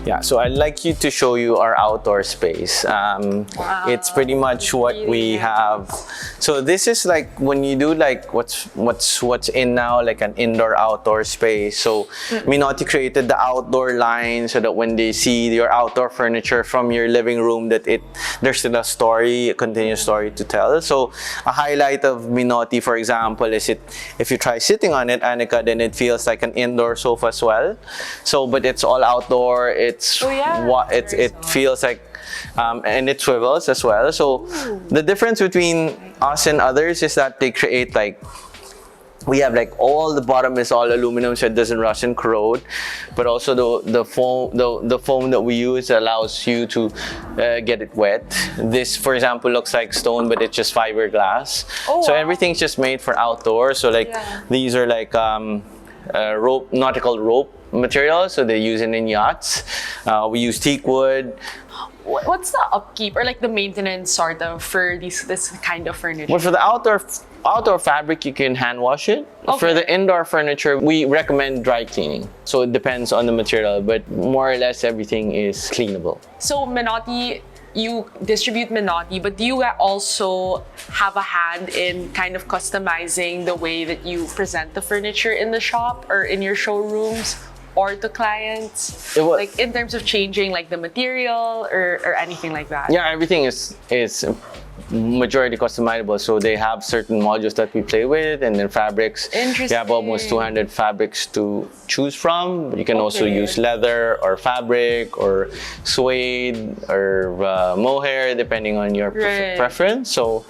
Yeah, so I'd like you to show you our outdoor space. Wow, it's pretty much what we have. So this is like when you do like what's in now, like an indoor-outdoor space. So Minotti created the outdoor line so that when they see your outdoor furniture from your living room, that there's still a story, a continuous story to tell. So a highlight of Minotti, for example, is if you try sitting on it, Annika, then it feels like an indoor sofa as well. So, but it's all outdoor. It feels like, and it swivels as well. So the difference between us and others is that they create like, we have like all the bottom is all aluminum so it doesn't rust and corrode, but also the foam that we use allows you to get it wet. This, for example, looks like stone, but it's just fiberglass. So everything's just made for outdoor. So like these are like nautical rope material, so they use it in yachts. We use teak wood. What's the upkeep or like the maintenance sort of for this kind of furniture? Well, for the outdoor fabric, you can hand wash it. Okay. For the indoor furniture, we recommend dry cleaning. So it depends on the material, but more or less everything is cleanable. So Minotti, you distribute Minotti, but do you also have a hand in kind of customizing the way that you present the furniture in the shop or in your showrooms or to clients? Like in terms of changing like the material or anything like that? Yeah, everything is majority customizable. So they have certain modules that we play with, and then fabrics. Interesting. We have almost 200 fabrics to choose from. You can also use leather or fabric or suede or mohair, depending on your preference. So,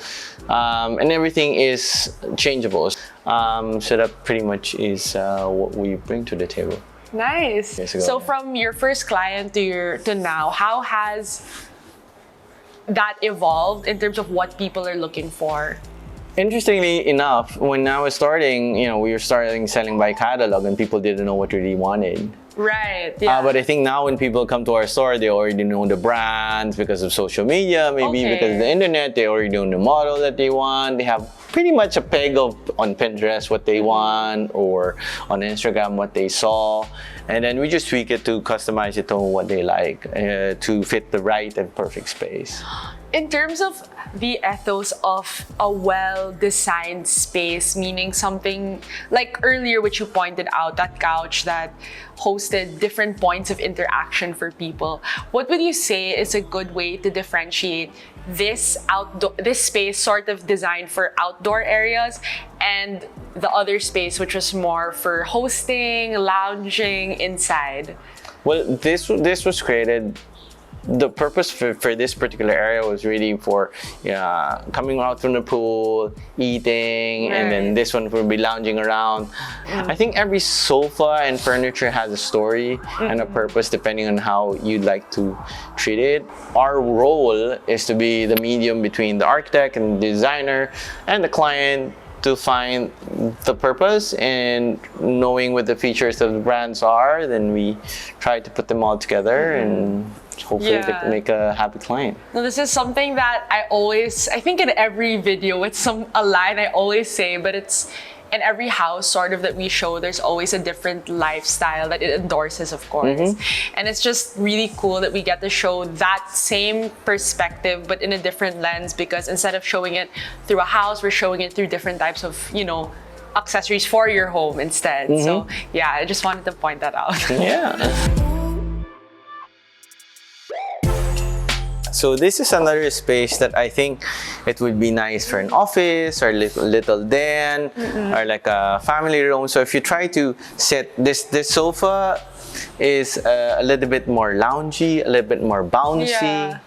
and everything is changeable. So that pretty much is what we bring to the table. Nice. So from your first client to now, how has that evolved in terms of what people are looking for? Interestingly enough, when I was starting, we were starting selling by catalog and people didn't know what really wanted. Right, yeah. But I think now when people come to our store, they already know the brands because of social media, maybe because of the internet, they already know the model that they want. They have pretty much a peg on Pinterest what they want, or on Instagram what they saw. And then we just tweak it to customize it to what they like, to fit the right and perfect space. In terms of the ethos of a well-designed space, meaning something like earlier, which you pointed out, that couch that hosted different points of interaction for people, what would you say is a good way to differentiate this space sort of designed for outdoor areas and the other space which was more for hosting, lounging inside? Well, this was created. The purpose for this particular area was really for coming out from the pool, eating, and then this one will be lounging around. I think every sofa and furniture has a story and a purpose depending on how you'd like to treat it. Our role is to be the medium between the architect and the designer and the client to find the purpose, and knowing what the features of the brands are, then we try to put them all together and hopefully make a happy client. Now, this is something that I think in every video, it's a line I always say, but it's in every house sort of that we show, there's always a different lifestyle that it endorses, of course. And it's just really cool that we get to show that same perspective, but in a different lens, because instead of showing it through a house, we're showing it through different types of, accessories for your home instead. So yeah, I just wanted to point that out. So this is another space that I think it would be nice for an office or little den or like a family room. So if you try to sit, this sofa is a little bit more loungy, a little bit more bouncy.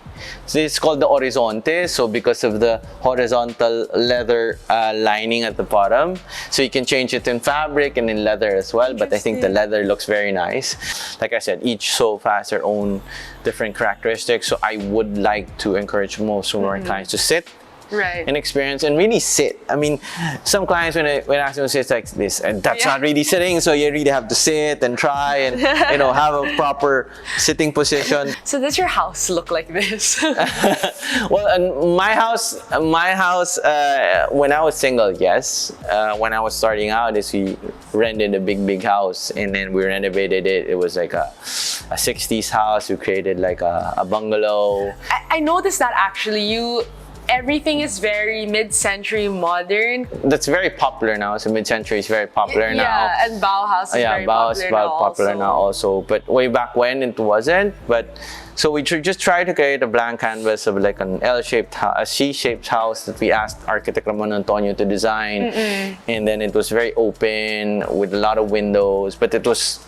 So it's called the horizonte, so because of the horizontal leather lining at the bottom. So you can change it in fabric and in leather as well, but I think the leather looks very nice. Like I said, each sofa has their own different characteristics, so I would like to encourage most of our clients to sit and experience and really sit. I mean, some clients when I ask them to sit like this, and that's not really sitting, so you really have to sit and try and have a proper sitting position. So does your house look like this? Well, my house when I was single, yes. When I was starting out, rented a big house, and then we renovated it. It was like a 60s house. We created like a bungalow. I noticed that actually everything is very mid-century modern. That's very popular now. So mid-century is very popular now. Yeah, and Bauhaus is very popular now also. But way back when it wasn't. But so we just tried to create a blank canvas of like an L-shaped, a C-shaped house that we asked architect Ramon Antonio to design. And then it was very open with a lot of windows. But it was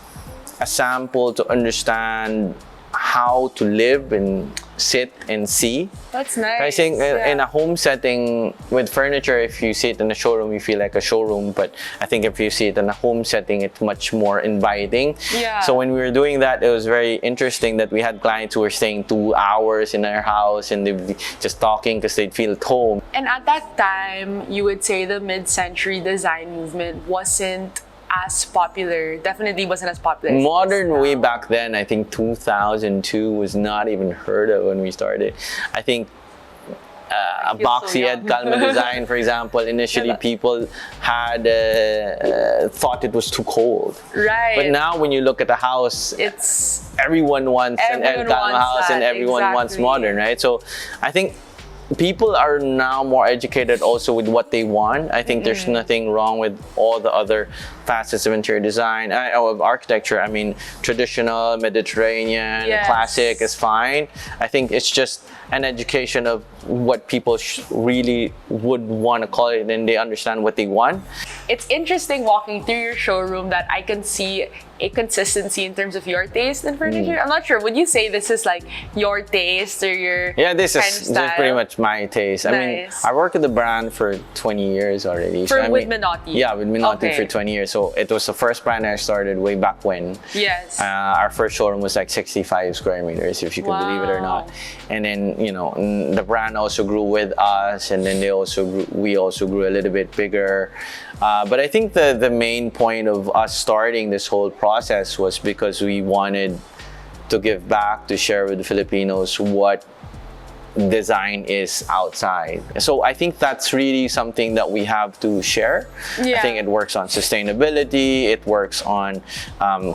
a sample to understand how to live and sit and see. That's nice. I think in a home setting with furniture, if you see it in a showroom, you feel like a showroom. But I think if you see it in a home setting, it's much more inviting. Yeah. So when we were doing that, it was very interesting that we had clients who were staying 2 hours in our house and they'd be just talking because they'd feel at home. And at that time, you would say the mid-century design movement wasn't as popular. Definitely wasn't as popular. Modern way back then, I think 2002 was not even heard of when we started. I think a boxy head Calma design, for example, initially people had thought it was too cold. Right. But now when you look at the house, everyone wants an El Calma house and everyone wants modern, right? So I think people are now more educated also with what they want. I think there's nothing wrong with all the other facets of interior design, of architecture. I mean, traditional, Mediterranean, classic is fine. I think it's just an education of what people really would want to call it, and they understand what they want. It's interesting walking through your showroom that I can see a consistency in terms of your taste in furniture. I'm not sure, would you say this is like your taste or your this is pretty much my taste. I mean, I worked with the brand for 20 years already. With Minotti? Yeah, with Minotti for 20 years. So it was the first brand I started way back when. Yes. Our first showroom was like 65 square meters, if you can believe it or not. And then, the brand also grew with us, and then we also grew a little bit bigger. But I think the main point of us starting this whole process was because we wanted to give back, to share with the Filipinos what design is outside. So I think that's really something that we have to share. I think it works on sustainability, it works on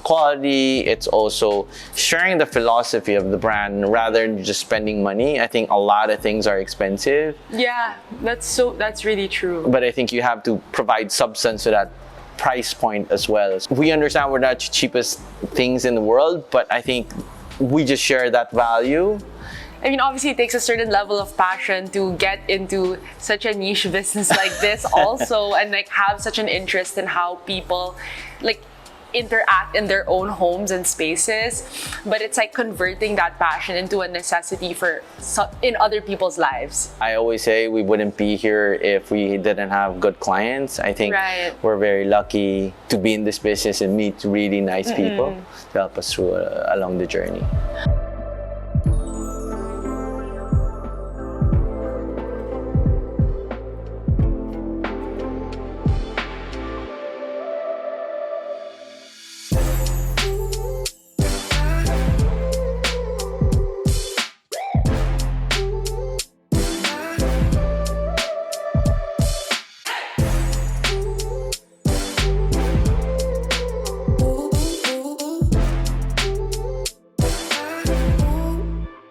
quality, it's also sharing the philosophy of the brand rather than just spending money. I think a lot of things are expensive. Yeah, that's really true. But I think you have to provide substance to that price point as well. We understand we're not the cheapest things in the world, but I think we just share that value. I mean, obviously it takes a certain level of passion to get into such a niche business like this also, and like have such an interest in how people like interact in their own homes and spaces. But it's like converting that passion into a necessity in other people's lives. I always say we wouldn't be here if we didn't have good clients. I think we're very lucky to be in this business and meet really nice people to help us through along the journey.